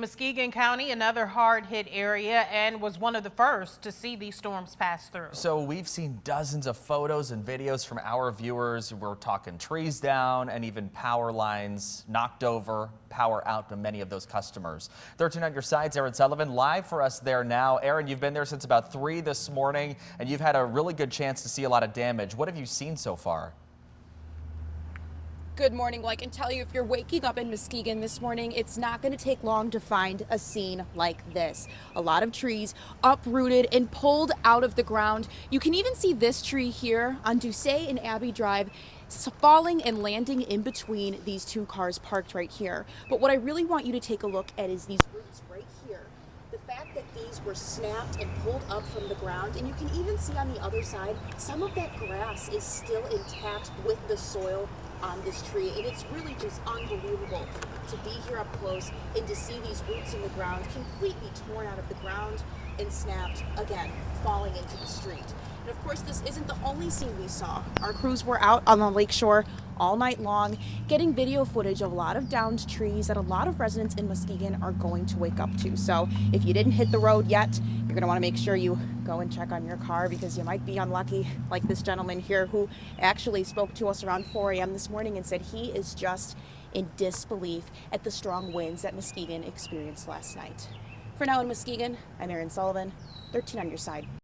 Muskegon County, another hard-hit area, and was one of the first to see these storms pass through. So we've seen dozens of photos and videos from our viewers. We're talking trees down and even power lines knocked over, power out to many of those customers. 13 on your side's Aaron Sullivan live for us there now. Aaron, you've been there since about 3 this morning, and you've had a really good chance to see a lot of damage. What have you seen so far? Good morning. Well, I can tell you, if you're waking up in Muskegon this morning, it's not going to take long to find a scene like this. A lot of trees uprooted and pulled out of the ground. You can even see this tree here on Doucet and Abbey Drive falling and landing in between these two cars parked right here. But what I really want you to take a look at is these roots right here. The fact that these were snapped and pulled up from the ground, and you can even see on the other side, some of that grass is still intact with the soil on this tree, and it's really just unbelievable to be here up close and to see these roots in the ground completely torn out of the ground and snapped, again, falling into the street. And of course, this isn't the only scene we saw. Our crews were out on the lakeshore all night long, getting video footage of a lot of downed trees that a lot of residents in Muskegon are going to wake up to. So if you didn't hit the road yet, you're going to want to make sure you go and check on your car, because you might be unlucky, like this gentleman here who actually spoke to us around 4 a.m. this morning and said he is just in disbelief at the strong winds that Muskegon experienced last night. For now in Muskegon, I'm Aaron Sullivan, 13 on your side.